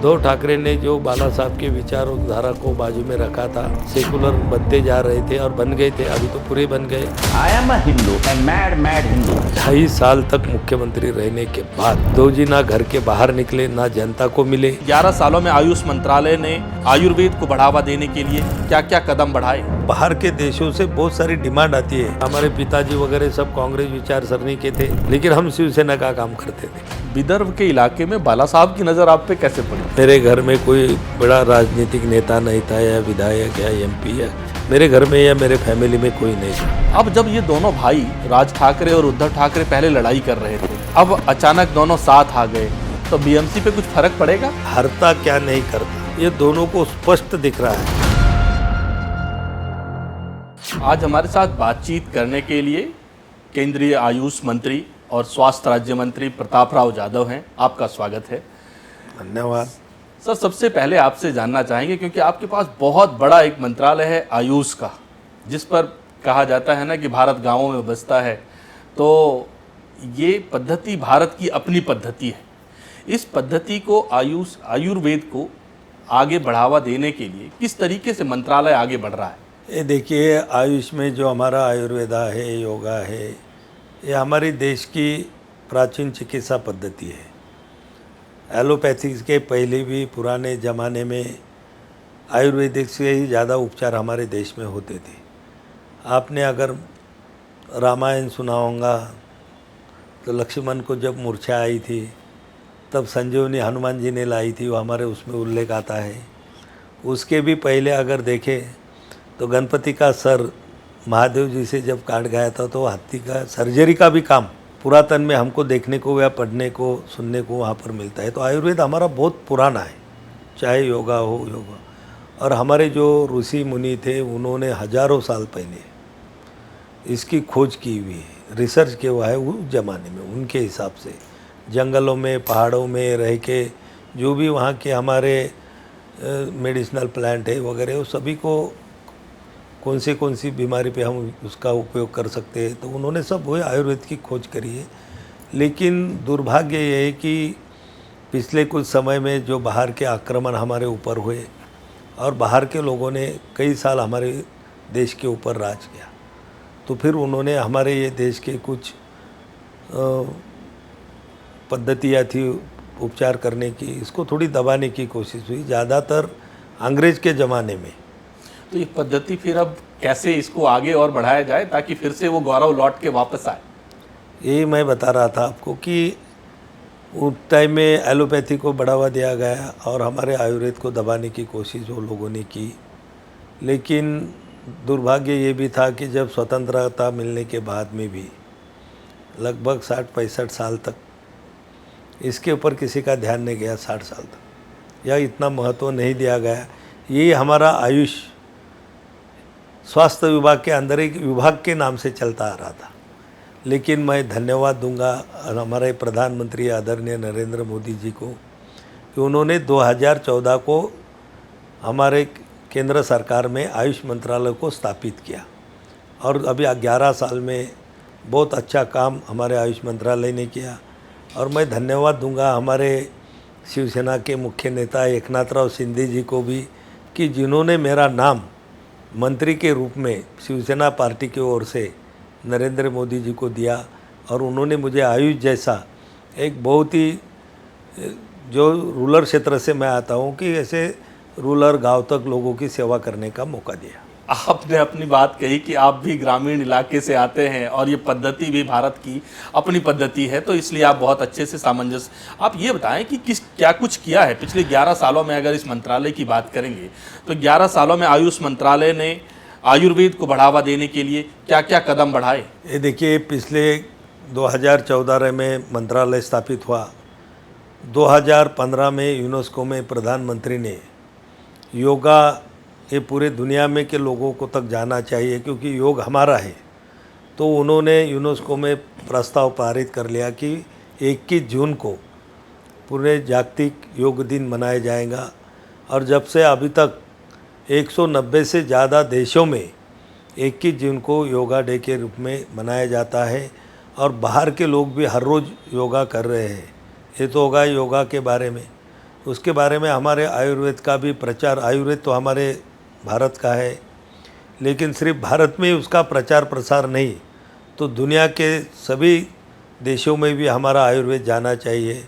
उद्धव ठाकरे ने जो बाला साहब के विचारधारा को बाजू में रखा था, सेकुलर बनते जा रहे थे और बन गए थे, अभी तो पूरे बन गए। I am a Hindu, a mad Hindu. 2.5 साल तक मुख्यमंत्री रहने के बाद दो जी ना घर के बाहर निकले, ना जनता को मिले। 11 सालों में आयुष मंत्रालय ने आयुर्वेद को बढ़ावा देने के लिए क्या क्या कदम बढ़ाए? बाहर के देशों से बहुत सारी डिमांड आती है। हमारे पिताजी वगैरह सब कांग्रेस विचार सरनी के थे, लेकिन हम शिवसेना का काम करते थे। विदर्भ के इलाके में बाला साहब की नजर आप पे कैसे पड़ी? मेरे घर में कोई बड़ा राजनीतिक नेता नहीं था, या विधायक या एमपी, या मेरे घर में या मेरे फैमिली में कोई नहीं था। अब जब ये दोनों भाई राज ठाकरे और उद्धव ठाकरे पहले लड़ाई कर रहे थे, अब अचानक दोनों साथ आ गए, तो बीएमसी पे कुछ फर्क पड़ेगा? हरता क्या नहीं करता, ये दोनों को स्पष्ट दिख रहा है। आज हमारे साथ बातचीत करने के लिए केंद्रीय आयुष मंत्री और स्वास्थ्य राज्य मंत्री प्रताप राव जाधव हैं। आपका स्वागत है। धन्यवाद। सर, सबसे पहले आपसे जानना चाहेंगे, क्योंकि आपके पास बहुत बड़ा एक मंत्रालय है आयुष का, जिस पर कहा जाता है ना कि भारत गांवों में बसता है, तो ये पद्धति भारत की अपनी पद्धति है। इस पद्धति को आयुर्वेद को आगे बढ़ावा देने के लिए किस तरीके से मंत्रालय आगे बढ़ रहा है? ये देखिए, आयुष में जो हमारा आयुर्वेदा है, योगा है, ये हमारे देश की प्राचीन चिकित्सा पद्धति है। एलोपैथी के पहले भी पुराने ज़माने में आयुर्वेदिक से ही ज़्यादा उपचार हमारे देश में होते थे। आपने अगर रामायण सुना होगा तो लक्ष्मण को जब मूर्छा आई थी, तब संजीवनी हनुमान जी ने लाई थी, वो हमारे उसमें उल्लेख आता है। उसके भी पहले अगर देखें तो गणपति का सर महादेव जी से जब काट गया था, तो हाथी का सर्जरी का भी काम पुरातन में हमको देखने को या पढ़ने को, सुनने को वहाँ पर मिलता है। तो आयुर्वेद हमारा बहुत पुराना है, चाहे योगा हो योगा। और हमारे जो ऋषि मुनि थे, उन्होंने हजारों साल पहले इसकी खोज की हुई है, रिसर्च किया हुआ है उस ज़माने में। उनके हिसाब से जंगलों में, पहाड़ों में रह के जो भी वहाँ के हमारे मेडिसिनल प्लांट है वगैरह, वो सभी को कौन सी बीमारी पे हम उसका उपयोग कर सकते हैं, तो उन्होंने सब वो आयुर्वेद की खोज करी है। लेकिन दुर्भाग्य ये है कि पिछले कुछ समय में जो बाहर के आक्रमण हमारे ऊपर हुए, और बाहर के लोगों ने कई साल हमारे देश के ऊपर राज किया, तो फिर उन्होंने हमारे ये देश के कुछ पद्धतियाँ थी उपचार करने की, इसको थोड़ी दबाने की कोशिश हुई, ज़्यादातर अंग्रेज़ के ज़माने में। तो ये पद्धति फिर अब कैसे इसको आगे और बढ़ाया जाए ताकि फिर से वो गौरव लौट के वापस आए? यही मैं बता रहा था आपको कि उस टाइम में एलोपैथी को बढ़ावा दिया गया और हमारे आयुर्वेद को दबाने की कोशिश वो लोगों ने की। लेकिन दुर्भाग्य ये भी था कि जब स्वतंत्रता मिलने के बाद में भी लगभग 60-65 साल तक इसके ऊपर किसी का ध्यान नहीं गया, 60 साल तक, या इतना महत्व नहीं दिया गया। ये हमारा आयुष स्वास्थ्य विभाग के अंदर एक विभाग के नाम से चलता आ रहा था। लेकिन मैं धन्यवाद दूंगा हमारे प्रधानमंत्री आदरणीय नरेंद्र मोदी जी को कि उन्होंने 2014 को हमारे केंद्र सरकार में आयुष मंत्रालय को स्थापित किया, और अभी 11 साल में बहुत अच्छा काम हमारे आयुष मंत्रालय ने किया। और मैं धन्यवाद दूंगा हमारे शिवसेना के मुख्य नेता एकनाथराव शिंदे जी को भी, कि जिन्होंने मेरा नाम मंत्री के रूप में शिवसेना पार्टी की ओर से नरेंद्र मोदी जी को दिया, और उन्होंने मुझे आयुष जैसा एक बहुत ही, जो रूरल क्षेत्र से मैं आता हूँ, कि ऐसे रूरल गांव तक लोगों की सेवा करने का मौका दिया। आपने अपनी बात कही कि आप भी ग्रामीण इलाके से आते हैं और ये पद्धति भी भारत की अपनी पद्धति है, तो इसलिए आप बहुत अच्छे से सामंजस्य। आप ये बताएं कि क्या कुछ किया है पिछले 11 सालों में? अगर इस मंत्रालय की बात करेंगे तो 11 सालों में आयुष मंत्रालय ने आयुर्वेद को बढ़ावा देने के लिए क्या क्या कदम बढ़ाए? ये देखिए, पिछले 2014 में मंत्रालय स्थापित हुआ। 2015 में यूनेस्को में प्रधानमंत्री ने योगा ये पूरे दुनिया में के लोगों को तक जाना चाहिए, क्योंकि योग हमारा है, तो उन्होंने यूनेस्को में प्रस्ताव पारित कर लिया कि 21 जून को पूरे जागतिक योग दिन मनाया जाएगा। और जब से अभी तक 190 से ज़्यादा देशों में 21 जून को योगा डे के रूप में मनाया जाता है, और बाहर के लोग भी हर रोज़ योगा कर रहे हैं। ये तो होगा योगा के बारे में। उसके बारे में हमारे आयुर्वेद का भी प्रचार, आयुर्वेद तो हमारे भारत का है, लेकिन सिर्फ भारत में ही उसका प्रचार प्रसार नहीं, तो दुनिया के सभी देशों में भी हमारा आयुर्वेद जाना चाहिए।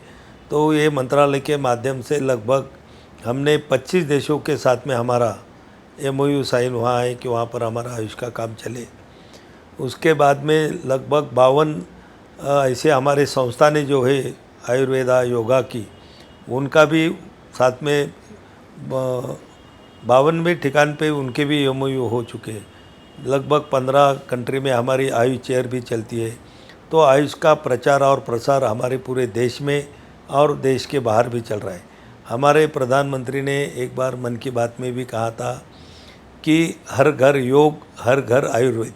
तो ये मंत्रालय के माध्यम से लगभग हमने 25 देशों के साथ में हमारा MOU साइन हुआ है कि वहाँ पर हमारा आयुष का काम चले। उसके बाद में लगभग 52 ऐसे हमारे संस्था ने जो है आयुर्वेदा योगा की, उनका भी साथ में 52वें ठिकान पे उनके भी MOU हो चुके हैं। लगभग 15 कंट्री में हमारी आयुष चेयर भी चलती है। तो आयुष का प्रचार और प्रसार हमारे पूरे देश में और देश के बाहर भी चल रहा है। हमारे प्रधानमंत्री ने एक बार मन की बात में भी कहा था कि हर घर योग, हर घर आयुर्वेद,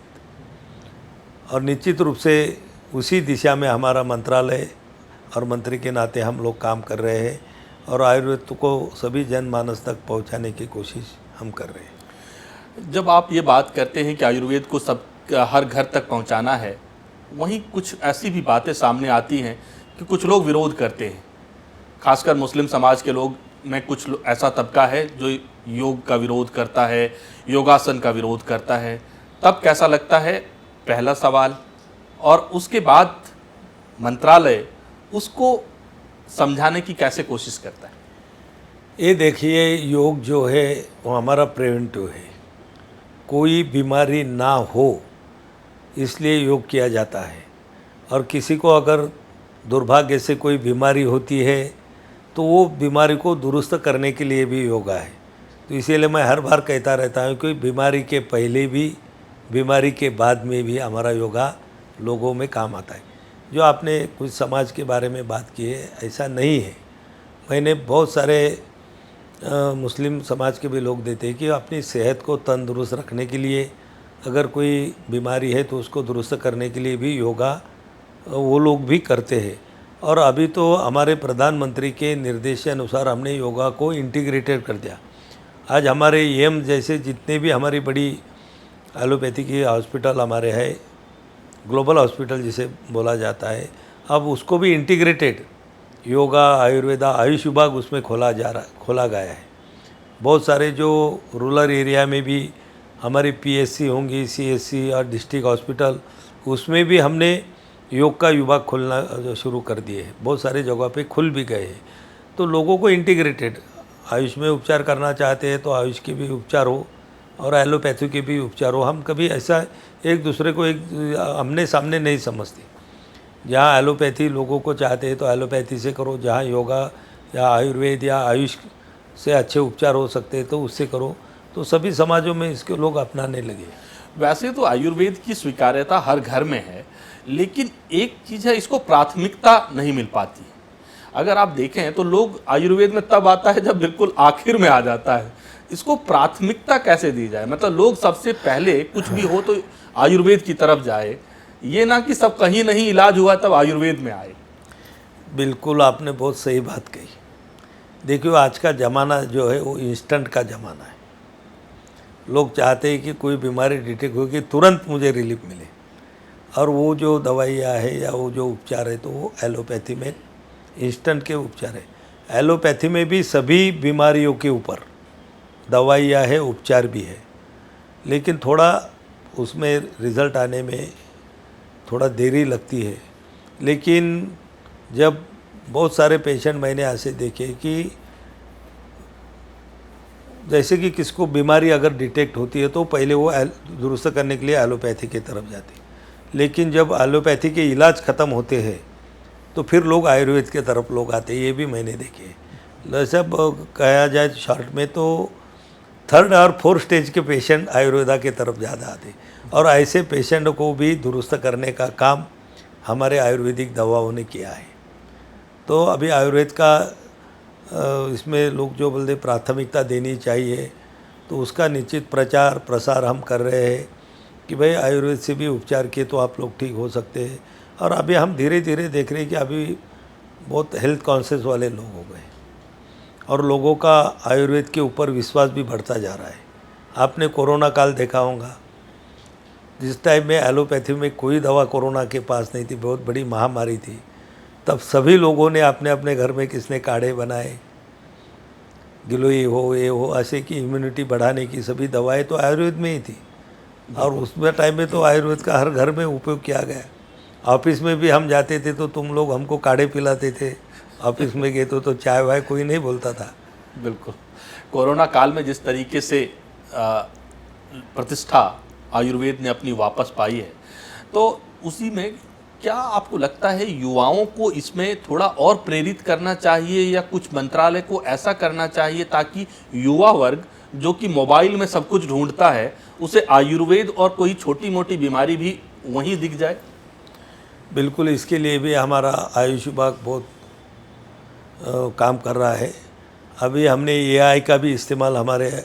और निश्चित रूप से उसी दिशा में हमारा मंत्रालय और मंत्री के नाते हम लोग काम कर रहे हैं और आयुर्वेद को सभी जनमानस तक पहुंचाने की कोशिश हम कर रहे हैं। जब आप ये बात करते हैं कि आयुर्वेद को सब हर घर तक पहुंचाना है, वहीं कुछ ऐसी भी बातें सामने आती हैं कि कुछ लोग विरोध करते हैं, खासकर मुस्लिम समाज के लोग में कुछ ऐसा तबका है जो योग का विरोध करता है, योगासन का विरोध करता है। तब कैसा लगता है, पहला सवाल, और उसके बाद मंत्रालय उसको समझाने की कैसे कोशिश करता है? ये देखिए, योग जो है वो हमारा प्रिवेंटिव है। कोई बीमारी ना हो इसलिए योग किया जाता है, और किसी को अगर दुर्भाग्य से कोई बीमारी होती है तो वो बीमारी को दुरुस्त करने के लिए भी योगा है। तो इसीलिए मैं हर बार कहता रहता हूँ कि बीमारी के पहले भी, बीमारी के बाद में भी हमारा योगा लोगों में काम आता है। जो आपने कुछ समाज के बारे में बात की है, ऐसा नहीं है। मैंने बहुत सारे मुस्लिम समाज के भी लोग देते हैं कि अपनी सेहत को तंदुरुस्त रखने के लिए अगर कोई बीमारी है तो उसको दुरुस्त करने के लिए भी योगा वो लोग भी करते हैं। और अभी तो हमारे प्रधानमंत्री के निर्देशानुसार हमने योगा को इंटीग्रेटेड कर दिया। आज हमारे एम्स जैसे जितने भी हमारी बड़ी एलोपैथी की हॉस्पिटल हमारे है, ग्लोबल हॉस्पिटल जिसे बोला जाता है, अब उसको भी इंटीग्रेटेड योगा, आयुर्वेदा, आयुष विभाग उसमें खोला गया है। बहुत सारे जो रूरल एरिया में भी हमारी PSC होंगी, CSC और डिस्ट्रिक्ट हॉस्पिटल, उसमें भी हमने योग का विभाग खोलना शुरू कर दिए हैं। बहुत सारे जगह पे खुल भी गए हैं। तो लोगों को इंटीग्रेटेड आयुष में उपचार करना चाहते हैं तो आयुष के भी उपचार हो और एलोपैथी के भी उपचार हो। हम कभी ऐसा एक दूसरे को आमने सामने नहीं समझते। जहाँ एलोपैथी लोगों को चाहते हैं तो एलोपैथी से करो, जहाँ योगा या आयुर्वेद या आयुष से अच्छे उपचार हो सकते हैं तो उससे करो। तो सभी समाजों में इसके लोग अपनाने लगे। वैसे तो आयुर्वेद की स्वीकार्यता हर घर में है, लेकिन एक चीज़ है, इसको प्राथमिकता नहीं मिल पाती। अगर आप देखें तो लोग आयुर्वेद में तब आता है जब बिल्कुल आखिर में आ जाता है। इसको प्राथमिकता कैसे दी जाए? मतलब लोग सबसे पहले कुछ भी हो तो आयुर्वेद की तरफ जाए, ये ना कि सब कहीं नहीं इलाज हुआ तब आयुर्वेद में आए। बिल्कुल, आपने बहुत सही बात कही। देखिए, आज का ज़माना जो है वो इंस्टेंट का ज़माना है। लोग चाहते हैं कि कोई बीमारी डिटेक्ट हो कि तुरंत मुझे रिलीफ मिले, और वो जो दवाइयाँ है या वो जो उपचार है तो वो एलोपैथी में इंस्टेंट के उपचार है। एलोपैथी में भी सभी बीमारियों के ऊपर दवाइयाँ है, उपचार भी है, लेकिन थोड़ा उसमें रिज़ल्ट आने में थोड़ा देरी लगती है। लेकिन जब बहुत सारे पेशेंट मैंने ऐसे देखे कि जैसे कि किसको बीमारी अगर डिटेक्ट होती है तो पहले वो दुरुस्त करने के लिए एलोपैथी की तरफ जाते हैं, लेकिन जब एलोपैथी के इलाज ख़त्म होते हैं तो फिर लोग आयुर्वेद के तरफ लोग आते हैं। ये भी मैंने देखे। सब कहा जाए शॉर्ट में तो 3rd और 4th स्टेज के पेशेंट आयुर्वेदा के तरफ ज़्यादा आते, और ऐसे पेशेंट को भी दुरुस्त करने का काम हमारे आयुर्वेदिक दवाओं ने किया है। तो अभी आयुर्वेद का इसमें लोग जो बोलते प्राथमिकता देनी चाहिए, तो उसका निश्चित प्रचार प्रसार हम कर रहे हैं कि भाई आयुर्वेद से भी उपचार किए तो आप लोग ठीक हो सकते हैं। और अभी हम धीरे धीरे देख रहे हैं कि अभी बहुत हेल्थ कॉन्शियस वाले लोग हो गए और लोगों का आयुर्वेद के ऊपर विश्वास भी बढ़ता जा रहा है। आपने कोरोना काल देखा होगा, जिस टाइम में एलोपैथी में कोई दवा कोरोना के पास नहीं थी, बहुत बड़ी महामारी थी, तब सभी लोगों ने अपने अपने घर में किसने काढ़े बनाए, गिलोय हो, ये हो, ऐसे की इम्यूनिटी बढ़ाने की सभी दवाएं तो आयुर्वेद में ही थी। और उसमें टाइम में तो आयुर्वेद का हर घर में उपयोग किया गया। ऑफिस में भी हम जाते थे तो तुम लोग हमको काढ़े पिलाते थे, ऑफिस में गए तो चाय वाय कोई नहीं बोलता था। बिल्कुल। कोरोना काल में जिस तरीके से प्रतिष्ठा आयुर्वेद ने अपनी वापस पाई है, तो उसी में क्या आपको लगता है युवाओं को इसमें थोड़ा और प्रेरित करना चाहिए, या कुछ मंत्रालय को ऐसा करना चाहिए ताकि युवा वर्ग जो कि मोबाइल में सब कुछ ढूंढता है, उसे आयुर्वेद और कोई छोटी मोटी बीमारी भी वहीं दिख जाए? बिल्कुल, इसके लिए भी हमारा आयुष विभाग बहुत काम कर रहा है। अभी हमने एआई का भी इस्तेमाल हमारे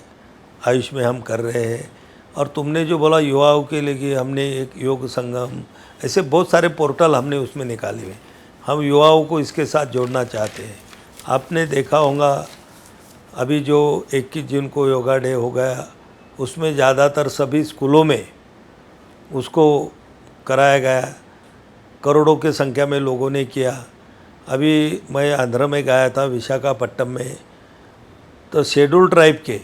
आयुष में हम कर रहे हैं। और तुमने जो बोला युवाओं के लिए कि हमने एक योग संगम, ऐसे बहुत सारे पोर्टल हमने उसमें निकाले हुए। हम युवाओं को इसके साथ जोड़ना चाहते हैं। आपने देखा होगा अभी जो 21 जून को योगा डे हो गया, उसमें ज़्यादातर सभी स्कूलों में उसको कराया गया, करोड़ों की संख्या में लोगों ने किया। अभी मैं आंध्र में गया था, विशाखापट्टनम में, तो शेड्यूल ट्राइब के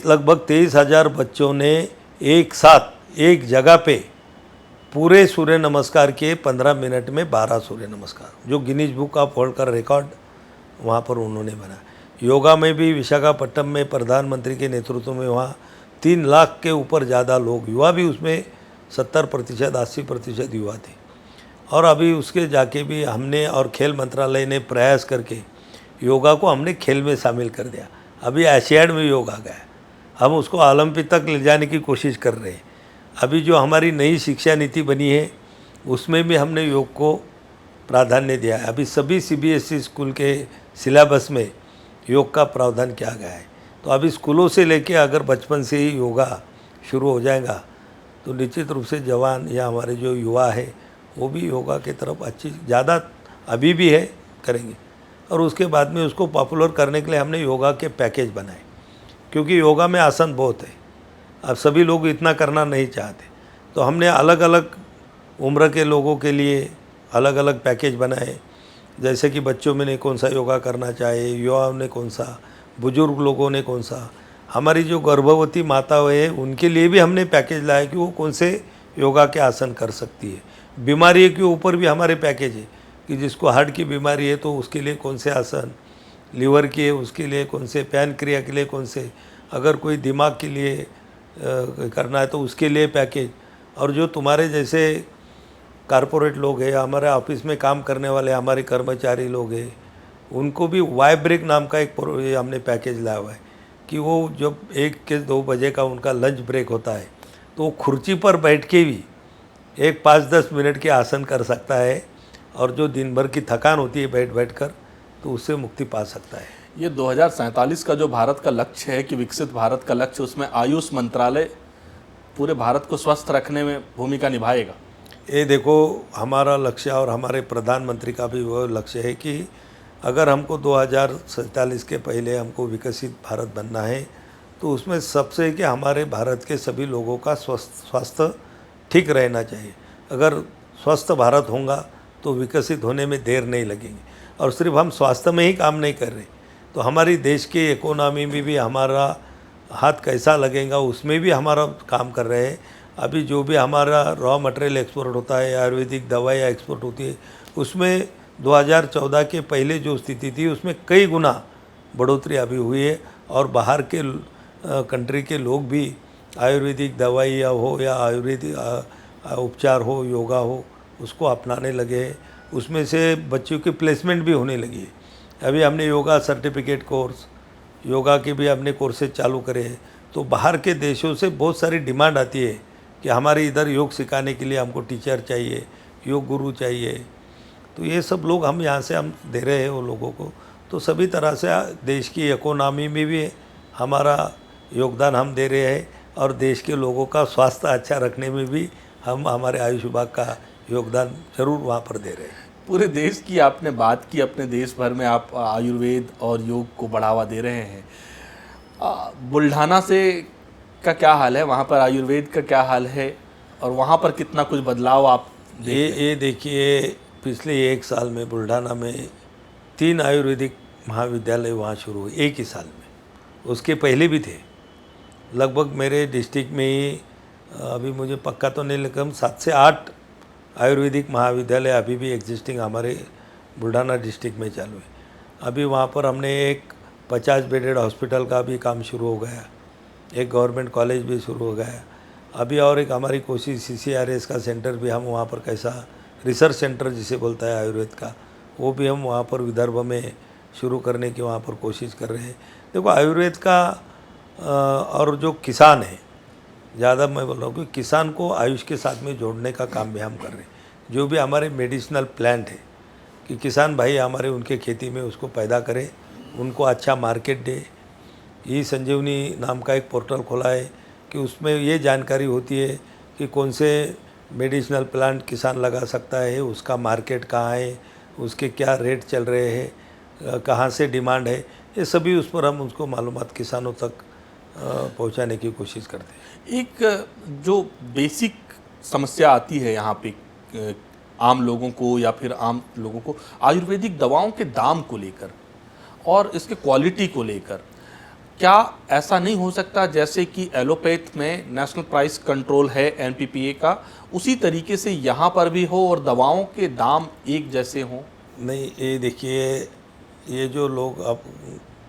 लगभग 23,000 बच्चों ने एक साथ एक जगह पे पूरे सूर्य नमस्कार किए 15 मिनट में 12 सूर्य नमस्कार, जो गिनीज बुक ऑफ वर्ल्ड का रिकॉर्ड वहाँ पर उन्होंने बना। योगा में भी विशाखापट्टनम में प्रधानमंत्री के नेतृत्व में वहाँ 3 लाख के ऊपर ज़्यादा लोग, युवा भी उसमें 70% 80% युवा थे। और अभी उसके जाके भी हमने और खेल मंत्रालय ने प्रयास करके योगा को हमने खेल में शामिल कर दिया। अभी एशियाड में योग आ गया, हम उसको ओलंपिक तक ले जाने की कोशिश कर रहे हैं। अभी जो हमारी नई शिक्षा नीति बनी है उसमें भी हमने योग को प्राधान्य दिया है। अभी सभी सीबीएसई स्कूल के सिलेबस में योग का प्रावधान किया गया है। तो अभी स्कूलों से लेके अगर बचपन से ही योगा शुरू हो जाएगा तो निश्चित रूप से जवान या हमारे जो युवा है वो भी योगा की तरफ अच्छी ज़्यादा अभी भी है करेंगे। और उसके बाद में उसको पॉपुलर करने के लिए हमने योगा के पैकेज बनाए, क्योंकि योगा में आसन बहुत है, अब सभी लोग इतना करना नहीं चाहते। तो हमने अलग अलग उम्र के लोगों के लिए अलग अलग पैकेज बनाए, जैसे कि बच्चों में ने कौन सा योगा करना चाहिए, युवाओं ने कौन सा, बुजुर्ग लोगों ने कौन सा, हमारी जो गर्भवती माताएं हैं उनके लिए भी हमने पैकेज लाया कि वो कौन से योगा के आसन कर सकती है। बीमारी के ऊपर भी हमारे पैकेज है कि जिसको हार्ट की बीमारी है तो उसके लिए कौन से आसन, लीवर की है उसके लिए कौन से, पैनक्रिया के लिए कौन से, अगर कोई दिमाग के लिए करना है तो उसके लिए पैकेज। और जो तुम्हारे जैसे कारपोरेट लोग हैं, हमारे ऑफिस में काम करने वाले हमारे कर्मचारी लोग हैं, उनको भी वाई ब्रेक नाम का एक हमने पैकेज लाया हुआ है कि वो जब 1 से 2 बजे का उनका लंच ब्रेक होता है तो वो कुर्सी पर बैठ के भी एक 5-10 मिनट के आसन कर सकता है, और जो दिन भर की थकान होती है बैठ कर, तो उससे मुक्ति पा सकता है। ये 2047 का जो भारत का लक्ष्य है कि विकसित भारत का लक्ष्य, उसमें आयुष मंत्रालय पूरे भारत को स्वस्थ रखने में भूमिका निभाएगा। ये देखो, हमारा लक्ष्य और हमारे प्रधानमंत्री का भी वो लक्ष्य है कि अगर हमको 2047 के पहले हमको विकसित भारत बनना है तो उसमें सबसे कि हमारे भारत के सभी लोगों का स्वास्थ्य ठीक रहना चाहिए। अगर स्वस्थ भारत होगा तो विकसित होने में देर नहीं लगेगी। और सिर्फ हम स्वास्थ्य में ही काम नहीं कर रहे, तो हमारी देश के इकोनॉमी में भी हमारा हाथ कैसा लगेगा उसमें भी हमारा काम कर रहे हैं। अभी जो भी हमारा रॉ मटेरियल एक्सपोर्ट होता है, आयुर्वेदिक दवाइयाँ एक्सपोर्ट होती है, उसमें 2014 के पहले जो स्थिति थी उसमें कई गुना बढ़ोतरी अभी हुई है। और बाहर के कंट्री के लोग भी आयुर्वेदिक दवाइयाँ हो या आयुर्वेदिक उपचार हो, योगा हो, उसको अपनाने लगे हैं। उसमें से बच्चों की प्लेसमेंट भी होने लगी है। अभी हमने योगा सर्टिफिकेट कोर्स, योगा के भी हमने कोर्सेज चालू करे हैं। तो बाहर के देशों से बहुत सारी डिमांड आती है कि हमारे इधर योग सिखाने के लिए हमको टीचर चाहिए, योग गुरु चाहिए। तो ये सब लोग हम यहाँ से हम दे रहे हैं वो लोगों को। तो सभी तरह से देश की इकोनॉमी में भी हमारा योगदान हम दे रहे हैं, और देश के लोगों का स्वास्थ्य अच्छा रखने में भी हम हमारे आयुष विभाग का योगदान जरूर वहाँ पर दे रहे हैं। पूरे देश की आपने बात की, अपने देश भर में आप आयुर्वेद और योग को बढ़ावा दे रहे हैं। बुल्ढाना से का क्या हाल है, वहाँ पर आयुर्वेद का क्या हाल है, और वहाँ पर कितना कुछ बदलाव आप ये देखिए, पिछले 1 साल में बुल्ढाना में 3 आयुर्वेदिक महाविद्यालय वहाँ शुरू हुए एक ही साल में। उसके पहले भी थे लगभग मेरे डिस्ट्रिक्ट में ही, अभी मुझे पक्का तो नहीं लेकिन 7 से 8 आयुर्वेदिक महाविद्यालय अभी भी एग्जिस्टिंग हमारे बुल्ढाना डिस्ट्रिक्ट में चालू है। अभी वहाँ पर हमने एक 50 बेडेड हॉस्पिटल का भी काम शुरू हो गया, एक गवर्नमेंट कॉलेज भी शुरू हो गया। अभी और एक हमारी कोशिश CCRS का सेंटर भी हम वहाँ पर कैसा रिसर्च सेंटर जिसे बोलता है आयुर्वेद का, वो भी हम वहाँ पर विदर्भ में शुरू करने की वहाँ पर कोशिश कर रहे हैं। देखो आयुर्वेद का और जो किसान है, ज़्यादा मैं बोल रहा हूँ कि किसान को आयुष के साथ में जोड़ने का काम भी हम कर रहे हैं। जो भी हमारे मेडिसिनल प्लांट है कि किसान भाई हमारे उनके खेती में उसको पैदा करें, उनको अच्छा मार्केट दे। ई संजीवनी नाम का एक पोर्टल खोला है कि उसमें ये जानकारी होती है कि कौन से मेडिसिनल प्लांट किसान लगा सकता है, उसका मार्केट कहाँ है, उसके क्या रेट चल रहे हैं, कहाँ से डिमांड है, ये सभी उस पर हम उसको मालूमात किसानों तक पहुंचाने की कोशिश करते हैं। एक जो बेसिक समस्या आती है यहाँ पे आम लोगों को या फिर आम लोगों को आयुर्वेदिक दवाओं के दाम को लेकर और इसके क्वालिटी को लेकर, क्या ऐसा नहीं हो सकता जैसे कि एलोपैथ में नेशनल प्राइस कंट्रोल है NPPA का, उसी तरीके से यहाँ पर भी हो और दवाओं के दाम एक जैसे हों? नहीं, ये देखिए, ये जो लोग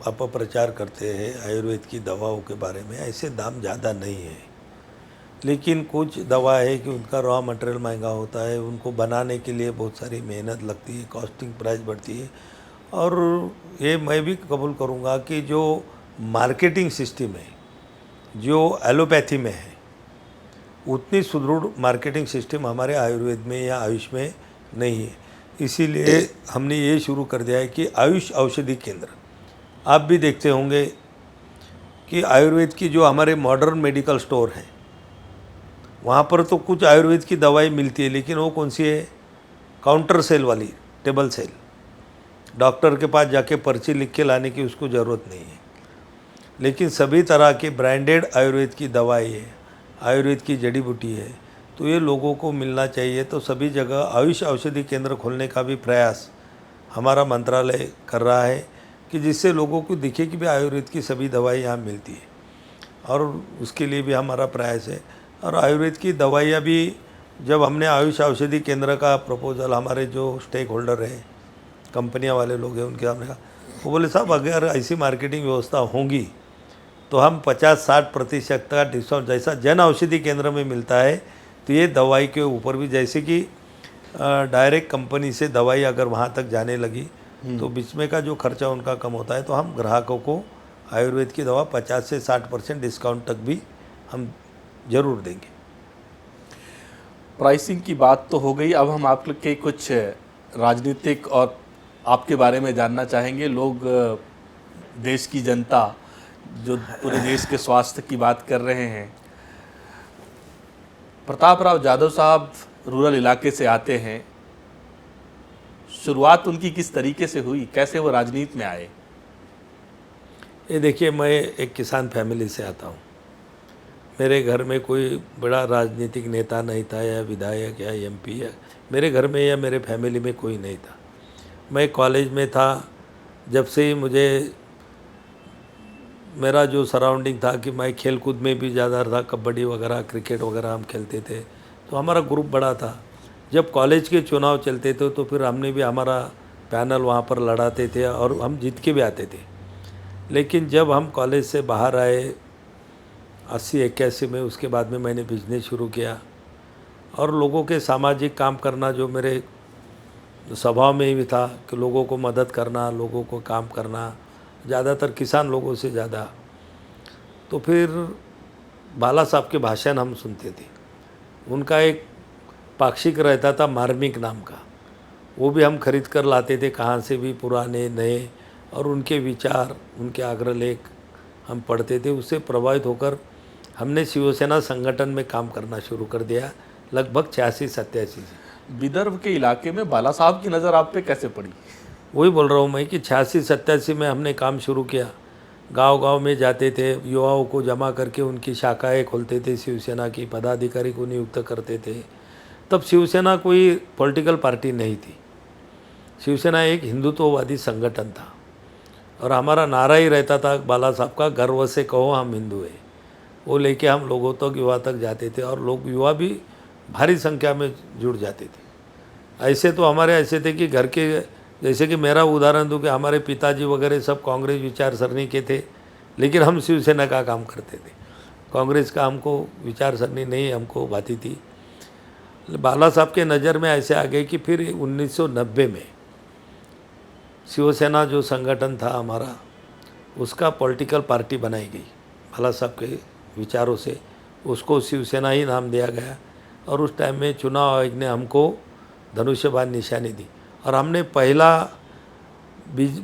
अपप्रचार करते हैं आयुर्वेद की दवाओं के बारे में, ऐसे दाम ज़्यादा नहीं है। लेकिन कुछ दवा है कि उनका रॉ मटेरियल महंगा होता है, उनको बनाने के लिए बहुत सारी मेहनत लगती है, कॉस्टिंग प्राइस बढ़ती है। और ये मैं भी कबूल करूँगा कि जो मार्केटिंग सिस्टम है जो एलोपैथी में है, उतनी सुदृढ़ मार्केटिंग सिस्टम हमारे आयुर्वेद में या आयुष में नहीं है। इसीलिए हमने ये शुरू कर दिया है कि आयुष औषधि केंद्र, आप भी देखते होंगे कि आयुर्वेद की जो हमारे मॉडर्न मेडिकल स्टोर हैं, वहाँ पर तो कुछ आयुर्वेद की दवाई मिलती है, लेकिन वो कौन सी है, काउंटर सेल वाली, टेबल सेल। डॉक्टर के पास जाके पर्ची लिख के लाने की उसको ज़रूरत नहीं है। लेकिन सभी तरह की ब्रांडेड आयुर्वेद की दवाई है, आयुर्वेद की जड़ी बूटी है, तो ये लोगों को मिलना चाहिए। तो सभी जगह आयुष औषधि केंद्र खोलने का भी प्रयास हमारा मंत्रालय कर रहा है कि जिससे लोगों को दिखे कि भी आयुर्वेद की सभी दवाई यहाँ मिलती है, और उसके लिए भी हमारा प्रयास है। और आयुर्वेद की दवाइयाँ भी, जब हमने आयुष औषधि केंद्र का प्रपोजल, हमारे जो स्टेक होल्डर हैं, कंपनियाँ वाले लोग हैं, उनके हमने कहा, वो बोले साहब अगर ऐसी मार्केटिंग व्यवस्था होंगी तो हम 50-60% का डिस्काउंट जैसा जन औषधि केंद्र में मिलता है, तो ये दवाई के ऊपर भी, जैसे कि डायरेक्ट कंपनी से दवाई अगर वहाँ तक जाने लगी तो बीच में का जो खर्चा उनका कम होता है, तो हम ग्राहकों को आयुर्वेद की दवा 50 से 60% डिस्काउंट तक भी हम ज़रूर देंगे। प्राइसिंग की बात तो हो गई, अब हम आपके कुछ राजनीतिक और आपके बारे में जानना चाहेंगे। लोग, देश की जनता जो पूरे देश के स्वास्थ्य की बात कर रहे हैं, प्रताप राव जाधव साहब रूरल इलाके से आते हैं, शुरुआत उनकी किस तरीके से हुई, कैसे वो राजनीति में आए? ये देखिए, मैं एक किसान फैमिली से आता हूँ। मेरे घर में कोई बड़ा राजनीतिक नेता नहीं था, या विधायक या MP, या मेरे घर में या मेरे फैमिली में कोई नहीं था। मैं कॉलेज में था, जब से ही मुझे मेरा जो सराउंडिंग था कि मैं खेल कूद में भी ज़्यादा था, कबड्डी वगैरह, क्रिकेट वगैरह हम खेलते थे, तो हमारा ग्रुप बड़ा था। जब कॉलेज के चुनाव चलते थे तो फिर हमने भी हमारा पैनल वहाँ पर लड़ाते थे और हम जीत के भी आते थे। लेकिन जब हम कॉलेज से बाहर आए 80-81 में, उसके बाद में मैंने बिजनेस शुरू किया और लोगों के सामाजिक काम करना जो मेरे स्वभाव में ही था कि लोगों को मदद करना, लोगों को काम करना, ज़्यादातर किसान लोगों से ज़्यादा। तो फिर बाला साहब के भाषण हम सुनते थे। उनका एक पाक्षिक रहता था मार्मिक नाम का, वो भी हम खरीद कर लाते थे कहाँ से भी, पुराने नए, और उनके विचार, उनके आग्रह लेख हम पढ़ते थे। उससे प्रभावित होकर हमने शिवसेना संगठन में काम करना शुरू कर दिया लगभग 86-87 से। विदर्भ के इलाके में बाला साहब की नज़र आप पे कैसे पड़ी? वही बोल रहा हूँ मैं कि 86-87 में हमने काम शुरू किया। गांव-गांव में जाते थे, युवाओं को जमा करके उनकी शाखाएं खोलते थे, शिवसेना की पदाधिकारी को नियुक्त करते थे। तब शिवसेना कोई पॉलिटिकल पार्टी नहीं थी, शिवसेना एक हिंदुत्ववादी संगठन था। और हमारा नारा ही रहता था बाला साहब का, गर्व से कहो हम हिंदू हैं। वो लेके हम लोगों तक युवा तक जाते थे और लोग युवा भी भारी संख्या में जुड़ जाते थे। ऐसे तो हमारे ऐसे थे कि घर के, जैसे कि मेरा उदाहरण दूँ कि हमारे पिताजी वगैरह सब कांग्रेस विचारसरणी के थे, लेकिन हम शिवसेना का काम करते थे। कांग्रेस का हमको विचारसरणी नहीं हमको भाती थी। बाला साहब के नज़र में ऐसे आ गए कि फिर 1990 में शिवसेना जो संगठन था हमारा, उसका पॉलिटिकल पार्टी बनाई गई बाला साहब के विचारों से, उसको शिवसेना ही नाम दिया गया। और उस टाइम में चुनाव आयोग ने हमको धनुष्यबाण निशानी दी और हमने पहला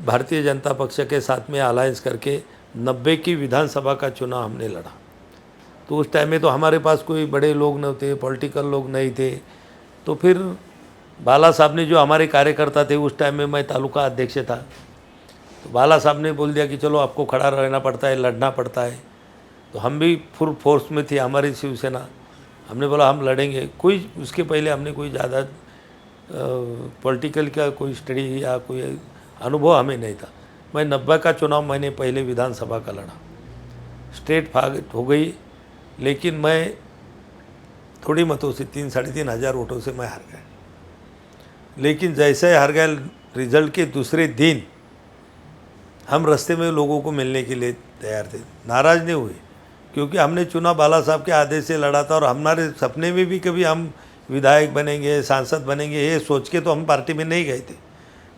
भारतीय जनता पक्ष के साथ में अलायंस करके 90 की विधानसभा का चुनाव हमने लड़ा। तो उस टाइम में तो हमारे पास कोई बड़े लोग न थे, पॉलिटिकल लोग नहीं थे। तो फिर बाला साहब ने जो हमारे कार्यकर्ता थे, उस टाइम में मैं तालुका अध्यक्ष था, तो बाला साहब ने बोल दिया कि चलो आपको खड़ा रहना पड़ता है, लड़ना पड़ता है। तो हम भी फुल फोर्स में थी हमारी शिवसेना। हमने बोला हम लड़ेंगे। कोई उसके पहले हमने कोई ज़्यादा पॉलिटिकल का कोई स्टडी या कोई अनुभव हमें नहीं था। मैं 90 का चुनाव मैंने पहले विधानसभा का लड़ा, स्टेट फाइट हो गई, लेकिन मैं थोड़ी मतों से 3-3.5 हज़ार वोटों से मैं हार गया। लेकिन जैसे हार गया, रिजल्ट के दूसरे दिन हम रास्ते में लोगों को मिलने के लिए तैयार थे, नाराज़ नहीं हुए, क्योंकि हमने चुनाव बाला साहब के आदेश से लड़ा था। और हमारे सपने में भी कभी हम विधायक बनेंगे, सांसद बनेंगे, ये सोच के तो हम पार्टी में नहीं गए थे।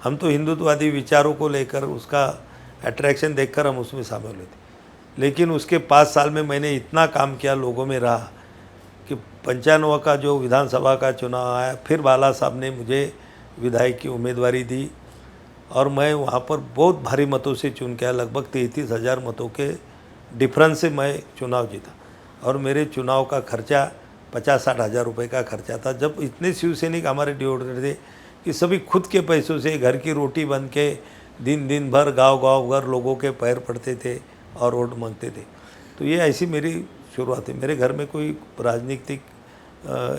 हम तो हिंदुत्ववादी विचारों को लेकर, उसका अट्रैक्शन देखकर हम उसमें शामिल हुए थे। लेकिन उसके 5 साल में मैंने इतना काम किया, लोगों में रहा कि 95 का जो विधानसभा का चुनाव आया, फिर बाला साहब ने मुझे विधायक की उम्मीदवारी दी और मैं वहाँ पर बहुत भारी मतों से चुन के आया। लगभग 33,000 मतों के डिफरेंस से मैं चुनाव जीता। और मेरे चुनाव का खर्चा 50-60 हज़ार रुपये का खर्चा था। जब इतने शिवसैनिक हमारे डिवोटर थे कि सभी खुद के पैसों से घर की रोटी बन के दिन भर गांव घर लोगों के पैर पड़ते थे और वोट मांगते थे। तो ये ऐसी मेरी शुरुआत है। मेरे घर में कोई राजनीतिक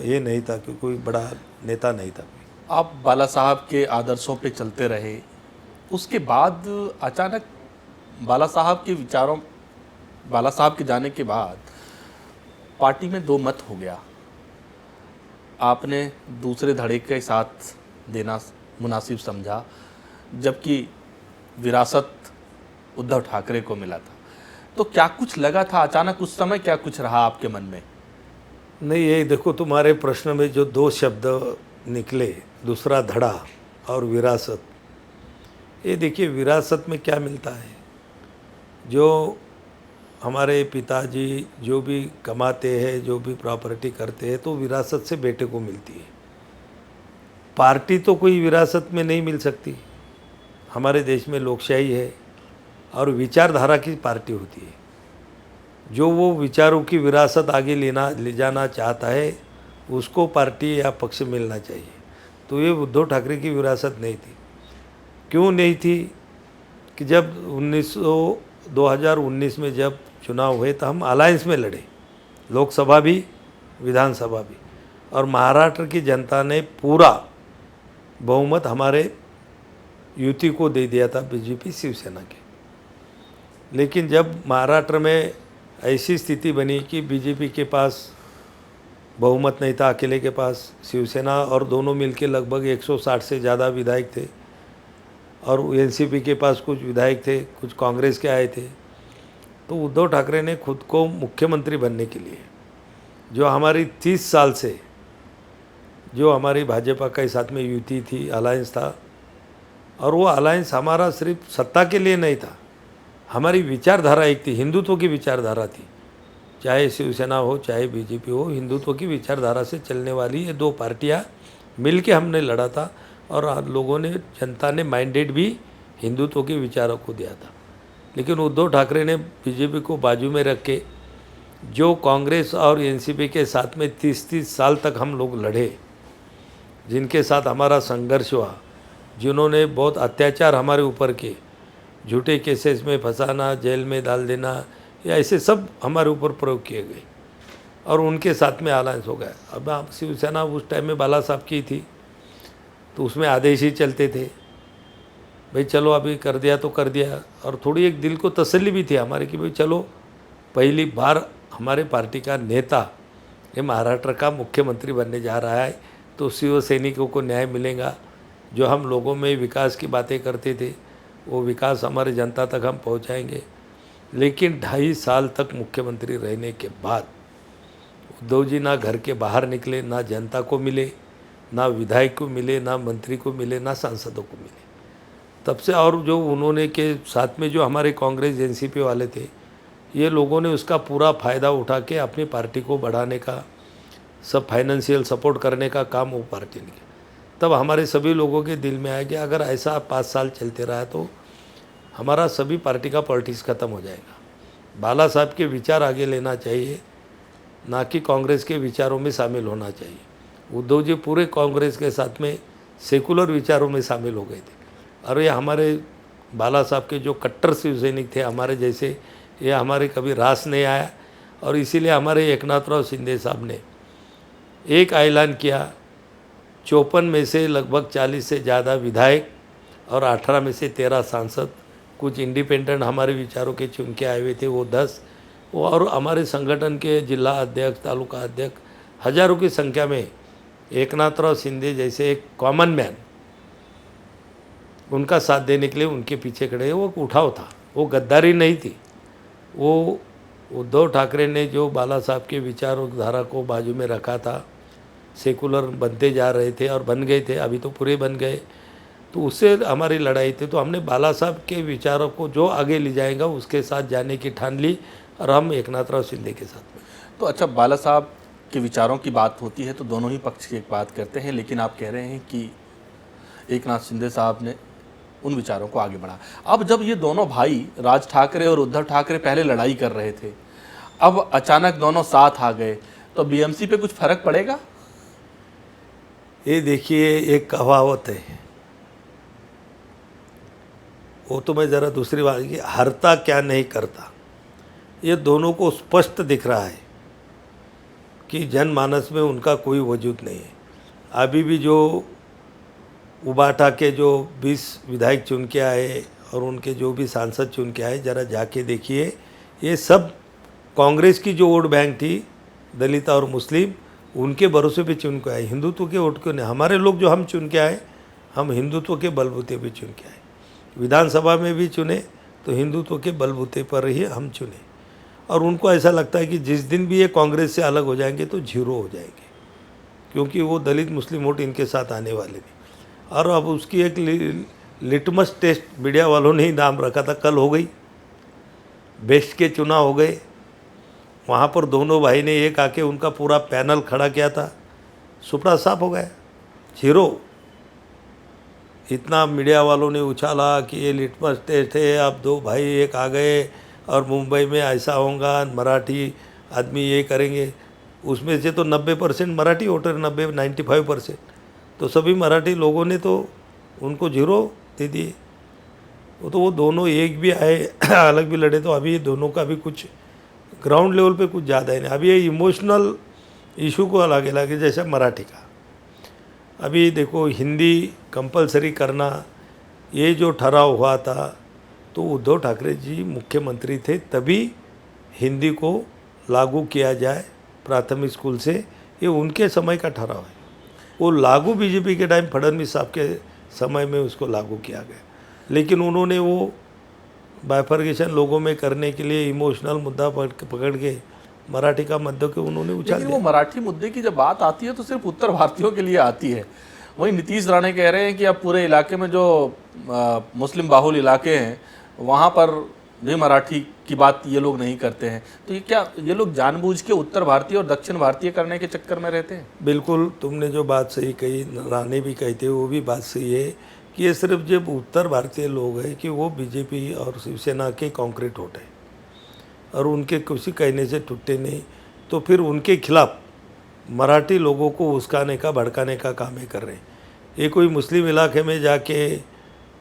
ये नहीं था कि कोई बड़ा नेता नहीं था। आप बाला साहब के आदर्शों पे चलते रहे, उसके बाद अचानक बाला साहब के जाने के बाद पार्टी में 2 मत हो गया। आपने दूसरे धड़े के साथ देना मुनासिब समझा, जबकि विरासत उद्धव ठाकरे को मिला था। तो क्या कुछ लगा था अचानक उस समय, क्या कुछ रहा आपके मन में? नहीं, ये देखो, तुम्हारे प्रश्न में जो 2 शब्द निकले, दूसरा धड़ा और विरासत, ये देखिए विरासत में क्या मिलता है। जो हमारे पिताजी जो भी कमाते हैं, जो भी प्रॉपर्टी करते हैं, तो विरासत से बेटे को मिलती है। पार्टी तो कोई विरासत में नहीं मिल सकती। हमारे देश में लोकशाही है और विचारधारा की पार्टी होती है। जो वो विचारों की विरासत आगे ले जाना चाहता है, उसको पार्टी या पक्ष मिलना चाहिए। तो ये उद्धव ठाकरे की विरासत नहीं थी। क्यों नहीं थी कि जब 2019 में जब चुनाव हुए तो हम अलायंस में लड़े, लोकसभा भी विधानसभा भी, और महाराष्ट्र की जनता ने पूरा बहुमत हमारे युति को दे दिया था, बीजेपी शिवसेना के। लेकिन जब महाराष्ट्र में ऐसी स्थिति बनी कि बीजेपी के पास बहुमत नहीं था, अकेले के पास शिवसेना और दोनों मिलके लगभग 160 से ज़्यादा विधायक थे, और एनसीपी के पास कुछ विधायक थे, कुछ कांग्रेस के आए थे। तो उद्धव ठाकरे ने खुद को मुख्यमंत्री बनने के लिए, जो हमारी 30 साल से जो हमारी भाजपा के साथ में युति थी, अलायंस था, और वो अलायंस हमारा सिर्फ सत्ता के लिए नहीं था, हमारी विचारधारा एक थी, हिंदुत्व की विचारधारा थी। चाहे शिवसेना हो चाहे बीजेपी हो, हिंदुत्व की विचारधारा से चलने वाली ये 2 पार्टियां मिल के हमने लड़ा था। और लोगों ने, जनता ने मैंडेट भी हिंदुत्व के विचारों को दिया था। लेकिन उद्धव ठाकरे ने बीजेपी को बाजू में रख के, जो कांग्रेस और एनसीपी के साथ में 30-30 साल तक हम लोग लड़े, जिनके साथ हमारा संघर्ष हुआ, जिन्होंने बहुत अत्याचार हमारे ऊपर किए, झूठे केसेस में फंसाना, जेल में डाल देना, या ऐसे सब हमारे ऊपर प्रयोग किए गए, और उनके साथ में अलायंस हो गया। अब आप शिवसेना उस टाइम में बाला साहब की थी, तो उसमें आदेश ही चलते थे। भाई चलो अभी कर दिया तो कर दिया, और थोड़ी एक दिल को तसल्ली भी थी हमारे कि भाई चलो पहली बार हमारे पार्टी का नेता ये महाराष्ट्र का मुख्यमंत्री बनने जा रहा है, तो शिवसैनिकों को न्याय मिलेगा। जो हम लोगों में विकास की बातें करते थे वो विकास हमारे जनता तक हम पहुंचाएंगे। लेकिन 2.5 साल तक मुख्यमंत्री रहने के बाद उद्धव जी ना घर के बाहर निकले, ना जनता को मिले, ना विधायक को मिले, ना मंत्री को मिले, ना सांसदों को मिले। तब से और जो उन्होंने के साथ में जो हमारे कांग्रेस एनसीपी वाले थे, ये लोगों ने उसका पूरा फ़ायदा उठा के अपनी पार्टी को बढ़ाने का, सब फाइनेंशियल सपोर्ट करने का काम वो पार्टी ने किया। तब हमारे सभी लोगों के दिल में आया कि अगर ऐसा 5 साल चलते रहा तो हमारा सभी पार्टी का पॉलिटिक्स ख़त्म हो जाएगा। बाला साहब के विचार आगे लेना चाहिए, ना कि कांग्रेस के विचारों में शामिल होना चाहिए। उद्धव जी पूरे कांग्रेस के साथ में सेकुलर विचारों में शामिल हो गए थे, और ये हमारे बाला साहब के जो कट्टर शिवसैनिक थे हमारे जैसे, ये हमारे कभी रास नहीं आया। और इसीलिए हमारे एकनाथराव शिंदे साहब ने एक ऐलान किया, 54 में से लगभग 40 से ज़्यादा विधायक और 18 में से 13 सांसद, कुछ इंडिपेंडेंट हमारे विचारों के चुन के आए हुए थे वो 10, और हमारे संगठन के जिला अध्यक्ष, तालुका अध्यक्ष, हज़ारों की संख्या में एकनाथराव शिंदे जैसे एक कॉमन मैन उनका साथ देने के लिए उनके पीछे खड़े। वो उठाव था, वो गद्दारी नहीं थी। वो उद्धव ठाकरे ने जो बाला साहब के विचारधारा को बाजू में रखा था, सेकुलर बनते जा रहे थे और बन गए थे, अभी तो पूरे बन गए, तो उससे हमारी लड़ाई थी। तो हमने बाला साहब के विचारों को जो आगे ले जाएगा उसके साथ जाने की ठान ली, और हम एकनाथराव शिंदे के साथ में। तो अच्छा, बाला साहब के विचारों की बात होती है तो दोनों ही पक्ष की एक बात करते हैं, लेकिन आप कह रहे हैं कि एकनाथ शिंदे साहब ने उन विचारों को आगे बढ़ा। अब जब ये दोनों भाई राज ठाकरे और उद्धव ठाकरे पहले लड़ाई कर रहे थे, अब अचानक दोनों साथ आ गए, तो बीएमसी पे कुछ फर्क पड़ेगा? ये देखिए, एक कहावत है, वो तो मैं ज़रा दूसरी बात की, हरता क्या नहीं करता। ये दोनों को स्पष्ट दिख रहा है कि जनमानस में उनका कोई वजूद नहीं है। अभी भी जो उबाटा के जो 20 विधायक चुन के आए और उनके जो भी सांसद चुन के आए, ज़रा जाके देखिए, ये सब कांग्रेस की जो वोट बैंक थी, दलित और मुस्लिम, उनके भरोसे पे चुन के आए, हिंदुत्व के वोट क्यों नहीं। हमारे लोग जो हम चुन के आए, हम हिंदुत्व के बलबूते पे चुन के आए। विधानसभा में भी चुने तो हिंदुत्व के बलबूते पर ही हम चुने, और उनको ऐसा लगता है कि जिस दिन भी ये कांग्रेस से अलग हो जाएंगे तो जीरो हो जाएंगे, क्योंकि वो दलित मुस्लिम वोट इनके साथ आने वाले नहीं। और अब उसकी एक लिटमस टेस्ट मीडिया वालों ने ही नाम रखा था, कल हो गई, बेस्ट के चुनाव हो गए। वहाँ पर दोनों भाई ने एक आके उनका पूरा पैनल खड़ा किया था, सुपड़ा साफ हो गया, जीरो। इतना मीडिया वालों ने उछाला कि ये लिटमस टेस्ट है, अब 2 भाई एक आ गए और मुंबई में ऐसा होगा, मराठी आदमी ये करेंगे। उसमें से तो 90% मराठी वोटर, 95%, तो सभी मराठी लोगों ने तो उनको जीरो दे दिए। वो दोनों एक भी आए अलग भी लड़े, तो अभी ये दोनों का भी कुछ ग्राउंड लेवल पे कुछ ज़्यादा ही नहीं। अभी ये इमोशनल इशू को अलग लगे, जैसे मराठी का। अभी देखो, हिंदी कंपलसरी करना, ये जो ठहराव हुआ था, तो उद्धव ठाकरे जी मुख्यमंत्री थे तभी हिंदी को लागू किया जाए प्राथमिक स्कूल से, ये उनके समय का ठहराव है। वो लागू बीजेपी के टाइम फडणवीस साहब के समय में उसको लागू किया गया, लेकिन उन्होंने वो बाइफर्गेशन लोगों में करने के लिए इमोशनल मुद्दा पकड़ के मराठी का मुद्दा के उन्होंने उछाल दिया। वो मराठी मुद्दे की जब बात आती है तो सिर्फ उत्तर भारतीयों के लिए आती है। वहीं नीतीश राणे कह रहे हैं कि अब पूरे इलाके में जो मुस्लिम बाहुल इलाके हैं वहाँ पर भी मराठी की बात ये लोग नहीं करते हैं। तो ये क्या ये लोग जानबूझ के उत्तर भारतीय और दक्षिण भारतीय करने के चक्कर में रहते हैं? बिल्कुल, तुमने जो बात सही कही, राणे भी कहते हैं, वो भी बात सही है कि ये सिर्फ जब उत्तर भारतीय लोग हैं कि वो बीजेपी और शिवसेना के कॉन्क्रीट वोट है और उनके किसी कहने से टूटते नहीं, तो फिर उनके खिलाफ मराठी लोगों को उस्काने का, भड़काने का काम ही कर रहे हैं। ये कोई मुस्लिम इलाके में जाके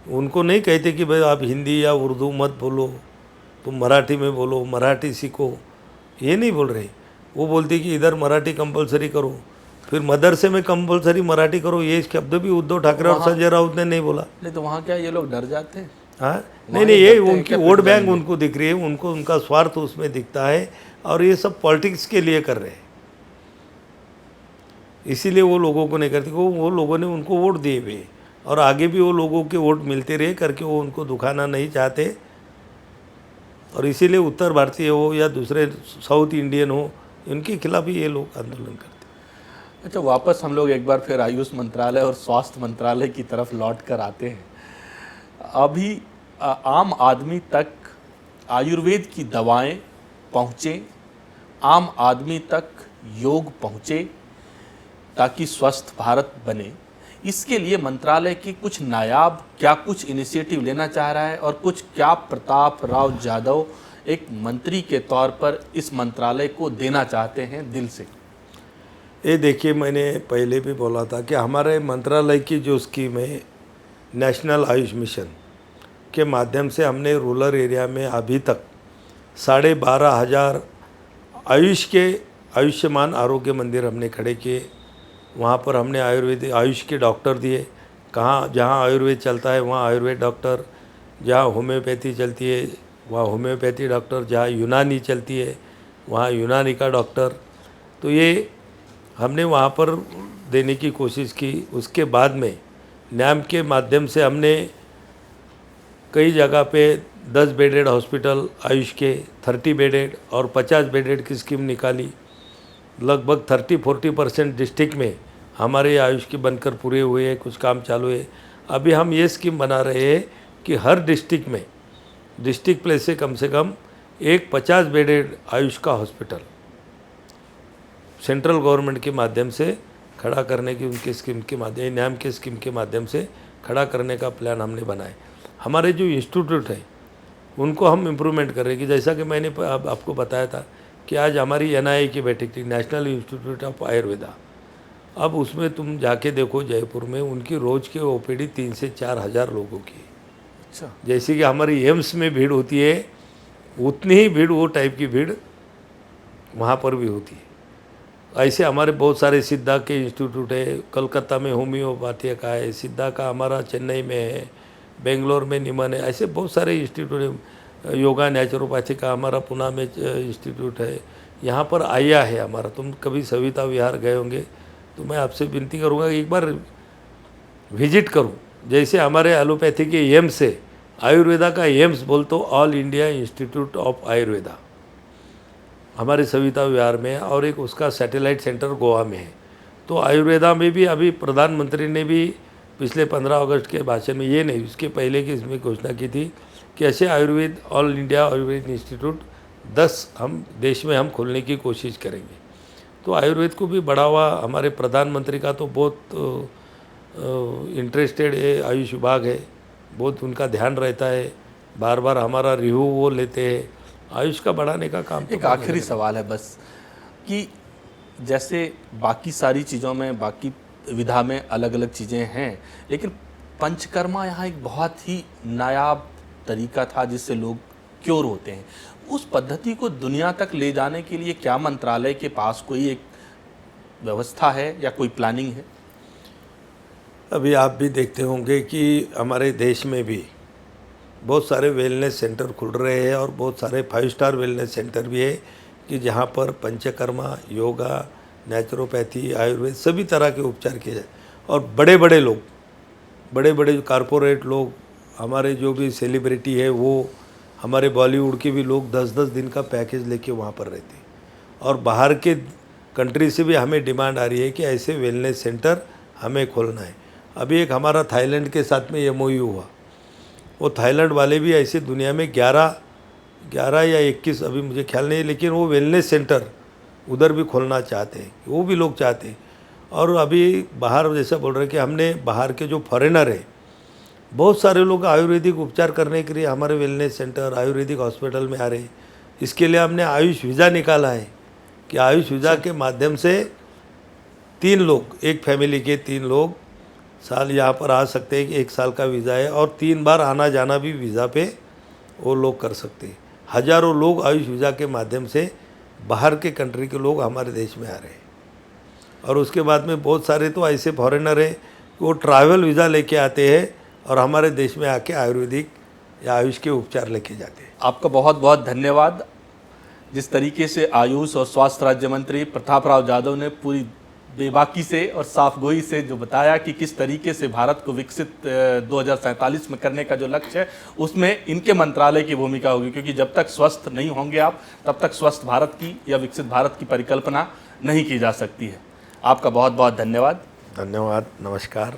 उनको नहीं कहते कि भाई आप हिंदी या उर्दू मत बोलो, तुम मराठी में बोलो, मराठी सीखो, ये नहीं बोल रहे। वो बोलते कि इधर मराठी कंपलसरी करो, फिर मदरसे में कंपल्सरी मराठी करो, ये शब्द भी उद्धव ठाकरे और संजय राउत ने नहीं बोला। नहीं तो वहाँ क्या ये लोग डर जाते हैं? हाँ नहीं नहीं, ये उनकी वोट बैंक उनको दिख रही है, उनको उनका स्वार्थ उसमें दिखता है, और ये सब पॉलिटिक्स के लिए कर रहे हैं, इसीलिए वो लोगों को नहीं करते। वो लोगों ने उनको वोट दिए हुए, और आगे भी वो लोगों के वोट मिलते रहे करके वो उनको दुखाना नहीं चाहते, और इसीलिए उत्तर भारतीय हो या दूसरे साउथ इंडियन हो, इनके खिलाफ ही ये लोग आंदोलन करते। अच्छा, वापस हम लोग एक बार फिर आयुष मंत्रालय और स्वास्थ्य मंत्रालय की तरफ लौट कर आते हैं। अभी आम आदमी तक आयुर्वेद की दवाएं पहुँचे, आम आदमी तक योग पहुँचे, ताकि स्वस्थ भारत बने, इसके लिए मंत्रालय की कुछ नायाब क्या कुछ इनिशिएटिव लेना चाह रहा है, और कुछ क्या प्रताप राव जाधव एक मंत्री के तौर पर इस मंत्रालय को देना चाहते हैं दिल से? ये देखिए, मैंने पहले भी बोला था कि हमारे मंत्रालय की जो स्कीम है नेशनल आयुष मिशन के माध्यम से हमने रूरल एरिया में अभी तक 12,500 आयुष के आयुष्मान आरोग्य मंदिर हमने खड़े किए। वहाँ पर हमने आयुर्वेदिक आयुष के डॉक्टर दिए, कहाँ जहाँ आयुर्वेद चलता है वहाँ आयुर्वेद डॉक्टर, जहाँ होम्योपैथी चलती है वहाँ होम्योपैथी डॉक्टर, जहाँ यूनानी चलती है वहाँ यूनानी का डॉक्टर, तो ये हमने वहाँ पर देने की कोशिश की। उसके बाद में न्याम के माध्यम से हमने कई जगह पे 10 बेडेड हॉस्पिटल आयुष के, 30 बेडेड और 50 बेडेड की स्कीम निकाली। लगभग 30-40% डिस्ट्रिक्ट में हमारे आयुष के बनकर पूरे हुए हैं, कुछ काम चालू है। अभी हम ये स्कीम बना रहे हैं कि हर डिस्ट्रिक्ट में, डिस्ट्रिक्ट प्लेस से कम एक 50 बेडेड आयुष का हॉस्पिटल सेंट्रल गवर्नमेंट के माध्यम से खड़ा करने की, उनके स्कीम के माध्यम, न्याम के स्कीम के माध्यम से खड़ा करने का प्लान हमने बनाए। हमारे जो इंस्टीट्यूट है उनको हम इम्प्रूवमेंट कर रहे हैं कि जैसा कि मैंने आपको बताया था कि आज हमारी NIA की बैठक थी, नेशनल इंस्टीट्यूट ऑफ आयुर्वेदा। अब उसमें तुम जाके देखो जयपुर में उनकी रोज़ की OPD 3 से 4 हज़ार लोगों की। अच्छा, जैसे कि हमारी एम्स में भीड़ होती है उतनी ही भीड़, वो टाइप की भीड़ वहाँ पर भी होती है। ऐसे हमारे बहुत सारे सिद्धा के इंस्टीट्यूट है, कलकत्ता में होम्योपैथी का है, सिद्धा का हमारा चेन्नई में है, बेंगलोर में निमन है, ऐसे बहुत सारे इंस्टीट्यूट है। योगा नेचुरोपैथी का हमारा पुणे में इंस्टीट्यूट है। यहाँ पर आया है हमारा, तुम कभी सविता विहार गए होंगे तो मैं आपसे विनती करूँगा एक बार विजिट करूँ। जैसे हमारे एलोपैथी के एम्स है, आयुर्वेदा का एम्स बोल तो all India institute of Ayurveda हमारे सविता विहार में है, और एक उसका सैटेलाइट सेंटर गोवा में है। तो आयुर्वेदा में भी अभी प्रधानमंत्री ने भी पिछले 15 अगस्त के भाषण में, ये नहीं उसके पहले की इसमें घोषणा की थी कि ऐसे Ayurveda all India Ayurveda institute 10 हम देश में हम खोलने की कोशिश करेंगे। तो आयुर्वेद को भी बढ़ावा, हमारे प्रधानमंत्री का तो बहुत इंटरेस्टेड है, आयुष विभाग है, बहुत उनका ध्यान रहता है, बार बार हमारा रिव्यू वो लेते हैं। आयुष का बढ़ाने का काम। एक आखिरी सवाल है बस, कि जैसे बाकी सारी चीज़ों में, बाकी विधा में अलग अलग चीज़ें हैं, लेकिन पंचकर्मा यहाँ एक बहुत ही नायाब तरीका था जिससे लोग क्योर होते हैं। उस पद्धति को दुनिया तक ले जाने के लिए क्या मंत्रालय के पास कोई एक व्यवस्था है या कोई प्लानिंग है? अभी आप भी देखते होंगे कि हमारे देश में भी बहुत सारे वेलनेस सेंटर खुल रहे हैं, और बहुत सारे 5 स्टार वेलनेस सेंटर भी है कि जहाँ पर पंचकर्मा, योगा, नेचुरोपैथी, आयुर्वेद सभी तरह के उपचार किए जाए। और बड़े बड़े लोग, बड़े बड़े कारपोरेट लोग, हमारे जो भी सेलिब्रिटी है, वो हमारे बॉलीवुड के भी लोग 10-10 दिन का पैकेज लेके वहाँ पर रहते हैं। और बाहर के कंट्री से भी हमें डिमांड आ रही है कि ऐसे वेलनेस सेंटर हमें खोलना है। अभी एक हमारा थाईलैंड के साथ में MOU हुआ, वो थाईलैंड वाले भी ऐसे दुनिया में 11 या 21 अभी मुझे ख्याल नहीं है, लेकिन वो वेलनेस सेंटर उधर भी खोलना चाहते हैं, वो भी लोग चाहते हैं। और अभी बाहर जैसा बोल रहे हैं कि हमने बाहर के जो फॉरेनर है, बहुत सारे लोग आयुर्वेदिक उपचार करने के लिए हमारे वेलनेस सेंटर, आयुर्वेदिक हॉस्पिटल में आ रहे हैं। इसके लिए हमने आयुष वीज़ा निकाला है कि आयुष वीज़ा के माध्यम से 3 लोग, एक फैमिली के 3 लोग साल यहाँ पर आ सकते हैं कि 1 साल का वीज़ा है, और 3 बार आना जाना भी वीज़ा पे वो लोग कर सकते हैं। हज़ारों लोग आयुष वीज़ा के माध्यम से बाहर के कंट्री के लोग हमारे देश में आ रहे हैं। और उसके बाद में बहुत सारे तो ऐसे फॉरेनर हैं कि वो ट्रैवल वीज़ा लेके आते हैं और हमारे देश में आके आयुर्वेदिक या आयुष के उपचार लेके जाते हैं। आपका बहुत बहुत धन्यवाद। जिस तरीके से आयुष और स्वास्थ्य राज्य मंत्री प्रताप राव जाधव ने पूरी बेबाकी से और साफगोई से जो बताया कि किस तरीके से भारत को विकसित 2047 में करने का जो लक्ष्य है उसमें इनके मंत्रालय की भूमिका होगी, क्योंकि जब तक स्वस्थ नहीं होंगे आप तब तक स्वस्थ भारत की या विकसित भारत की परिकल्पना नहीं की जा सकती है। आपका बहुत बहुत धन्यवाद। धन्यवाद, नमस्कार।